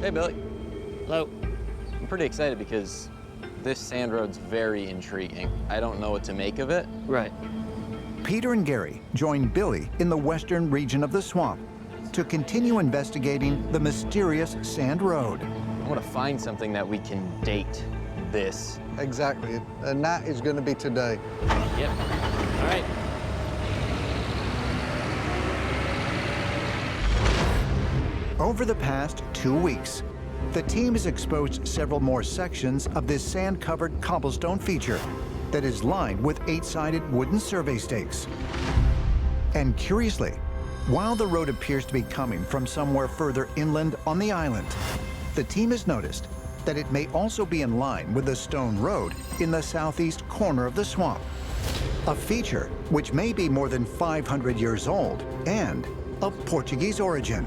Hey, Billy. Hello. I'm pretty excited because this sand road's very intriguing. I don't know what to make of it. Right. Peter and Gary join Billy in the western region of the swamp to continue investigating the mysterious sand road. I want to find something that we can date this. Exactly, and that is going to be today. Yep. All right. Over the past 2 weeks, the team has exposed several more sections of this sand-covered cobblestone feature that is lined with 8-sided wooden survey stakes. And curiously, while the road appears to be coming from somewhere further inland on the island, the team has noticed that it may also be in line with the stone road in the southeast corner of the swamp, a feature which may be more than 500 years old and of Portuguese origin.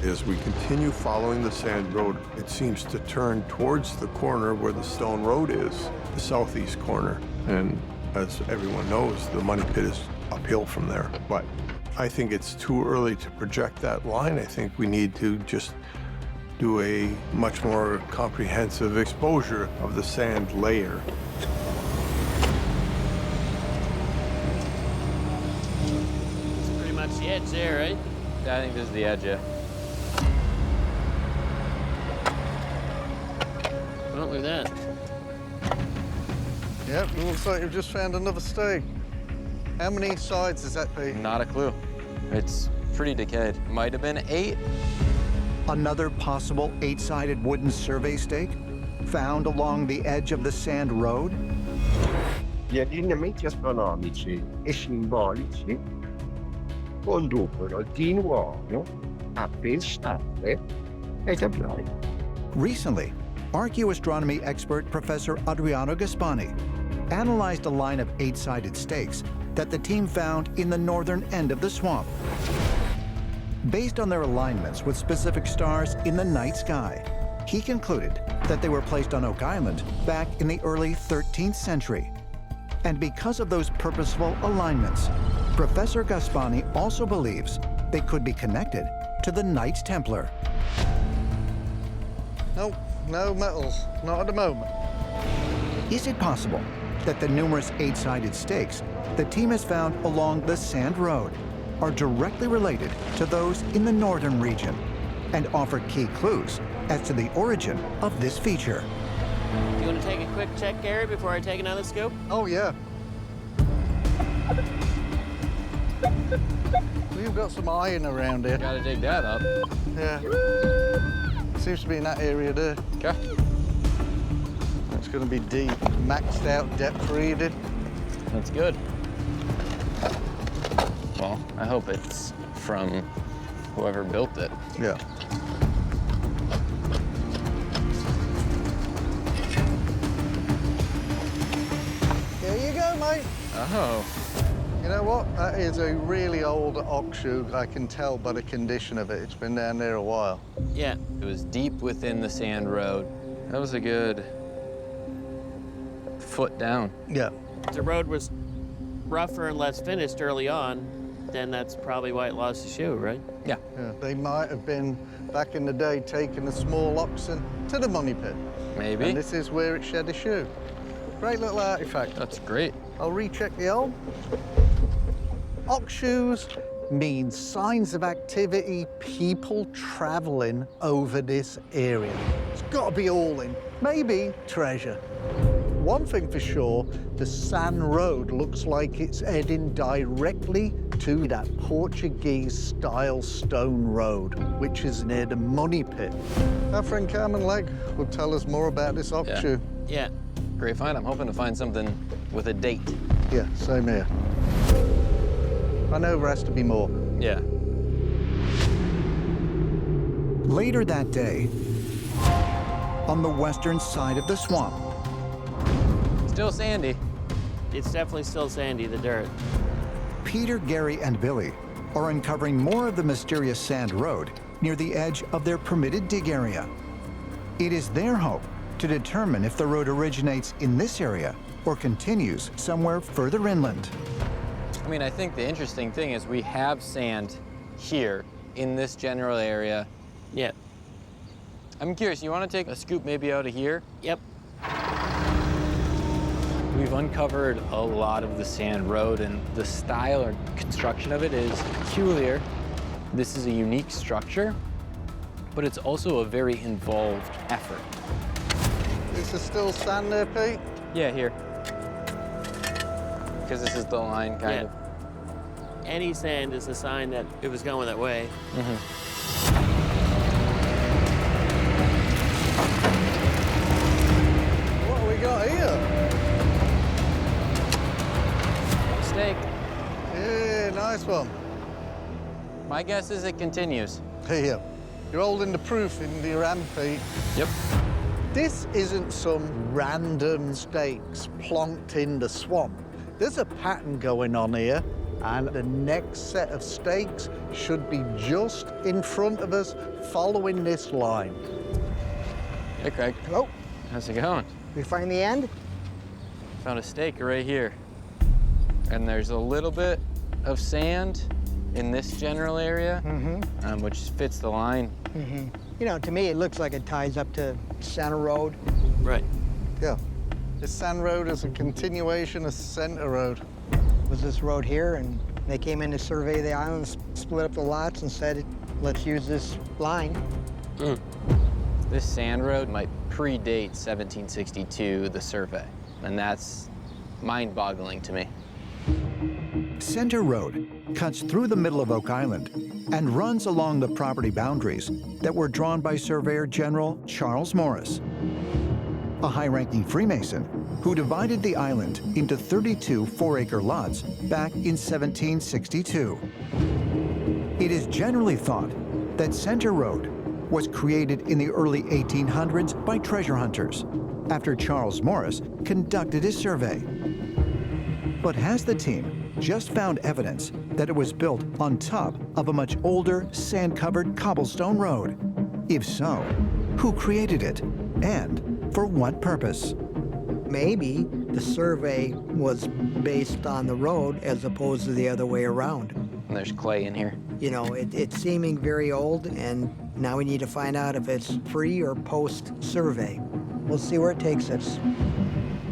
As we continue following the sand road, it seems to turn towards the corner where the stone road is, the southeast corner. And as everyone knows, the money pit is uphill from there. But I think it's too early to project that line. I think we need to just do a much more comprehensive exposure of the sand layer. It's pretty much the edge there, right? Yeah, I think this is the edge, yeah. Oh, look at that. Yep, it looks like you've just found another stake. How many sides does that be? Not a clue. It's pretty decayed. Might have been 8. Another possible 8-sided wooden survey stake found along the edge of the sand road. Gli allineamenti astronomici e simbolici conducono di nuovo a pensare ai Templari. Recently, archaeoastronomy expert Professor Adriano Gaspani analyzed a line of 8-sided stakes that the team found in the northern end of the swamp. Based on their alignments with specific stars in the night sky, he concluded that they were placed on Oak Island back in the early 13th century. And because of those purposeful alignments, Professor Gaspani also believes they could be connected to the Knights Templar. Nope, no metals, not at the moment. Is it possible that the numerous 8-sided stakes the team has found along the sand road are directly related to those in the northern region and offer key clues as to the origin of this feature? Do you want to take a quick check, Gary, before I take another scoop? Oh, yeah. We've got some iron around here. Gotta dig that up. Yeah. Seems to be in that area there. Okay. It's going to be deep. Maxed out depth reading. That's good. Well, I hope it's from whoever built it. Yeah. Here you go, mate. Oh. You know what? That is a really old ox shoe. I can tell by the condition of it. It's been down there a while. Yeah. It was deep within the sand road. That was a good foot down. Yeah. If the road was rougher and less finished early on, then that's probably why it lost the shoe, right? Yeah. Yeah. They might have been, back in the day, taking a small oxen to the money pit. Maybe. And this is where it shed a shoe. Great little artifact. That's great. I'll recheck the old. Ox shoes means signs of activity, people traveling over this area. It's got to be hauling, maybe treasure. One thing for sure, the sand road looks like it's heading directly to that Portuguese-style stone road, which is near the money pit. Our friend Carmen Legg will tell us more about this ox shoe. Yeah. Great find. I'm hoping to find something with a date. Yeah, same here. I know there has to be more. Yeah. Later that day, on the western side of the swamp, Still sandy. It's definitely still sandy, the dirt. Peter, Gary, and Billy are uncovering more of the mysterious sand road near the edge of their permitted dig area. It is their hope to determine if the road originates in this area or continues somewhere further inland. I mean, I think the interesting thing is we have sand here in this general area. Yeah. I'm curious, you want to take a scoop maybe out of here? Yep. We've uncovered a lot of the sand road, and the style or construction of it is peculiar. This is a unique structure, but it's also a very involved effort. This is still sand there, Pete? Yeah, here. Because this is the line, kind of. Any sand is a sign that it was going that way. What have we got here? Mistake. Yeah, nice one. My guess is it continues. Here, you're holding the proof in your hand, Pete. Yep. This isn't some random stakes plonked in the swamp. There's a pattern going on here, and the next set of stakes should be just in front of us, following this line. Hey, Craig. Hello. How's it going? We find the end? Found a stake right here. And there's a little bit of sand in this general area, which fits the line. You know, to me, it looks like it ties up to Center Road. Right. Yeah. This sand road is a continuation of Center Road. Was this road here, and they came in to survey the islands, split up the lots, and said, let's use this line. This sand road might predate 1762, the survey, and that's mind-boggling to me. Center Road cuts through the middle of Oak Island and runs along the property boundaries that were drawn by Surveyor General Charles Morris, a high-ranking Freemason who divided the island into 32 4-acre lots back in 1762. It is generally thought that Center Road was created in the early 1800s by treasure hunters after Charles Morris conducted his survey. But has the team just found evidence that it was built on top of a much older, sand-covered cobblestone road? If so, who created it, and for what purpose? Maybe the survey was based on the road as opposed to the other way around. And there's clay in here. You know, it's seeming very old, and now we need to find out if it's pre or post-survey. We'll see where it takes us.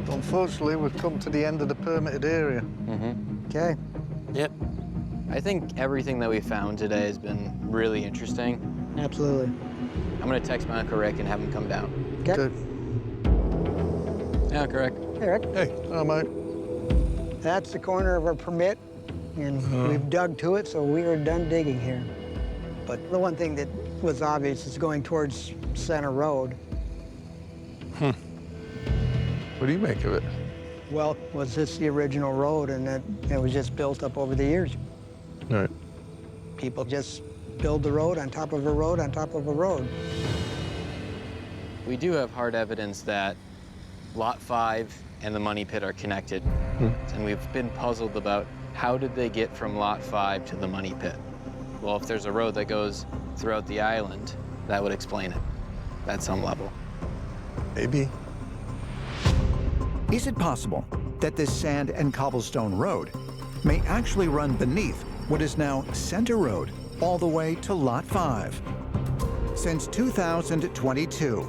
Unfortunately, we've come to the end of the permitted area. Okay. Yep. I think everything that we found today has been really interesting. Absolutely. I'm gonna text my Uncle Rick and have him come down. Okay. Good. Yeah, correct. Hey, Rick. Hey, oh, mate. That's the corner of our permit, and we've dug to it, so we are done digging here. But the one thing that was obvious is going towards Center Road. What do you make of it? Well, was this the original road, and that it was just built up over the years? All right. People just build the road on top of a road on top of a road. We do have hard evidence that Lot 5 and the money pit are connected. And we've been puzzled about how did they get from Lot 5 to the money pit? Well, if there's a road that goes throughout the island, that would explain it at some level. Maybe. Is it possible that this sand and cobblestone road may actually run beneath what is now Center Road all the way to Lot 5? Since 2022,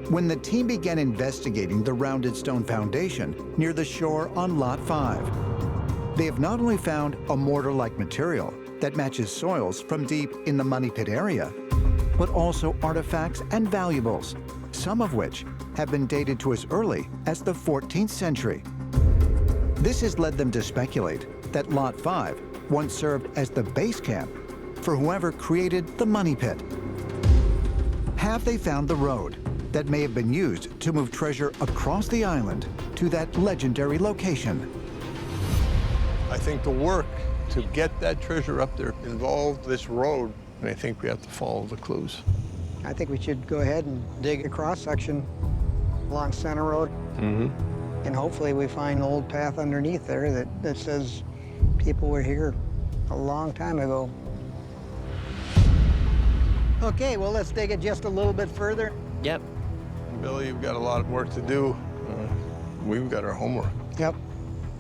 when the team began investigating the rounded stone foundation near the shore on Lot 5, they have not only found a mortar-like material that matches soils from deep in the money pit area, but also artifacts and valuables, some of which have been dated to as early as the 14th century. This has led them to speculate that Lot 5 once served as the base camp for whoever created the money pit. Have they found the road that may have been used to move treasure across the island to that legendary location? I think the work to get that treasure up there involved this road, and I think we have to follow the clues. I think we should go ahead and dig a cross-section along Center Road. And hopefully we find an old path underneath there that says people were here a long time ago. Okay, well, let's dig it just a little bit further. Yep. Billy, you've got a lot of work to do. We've got our homework. Yep.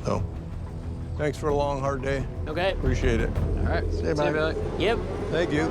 So, thanks for a long, hard day. Okay. Appreciate it. All right. See you, See you, mate. Billy. Yep. Thank you.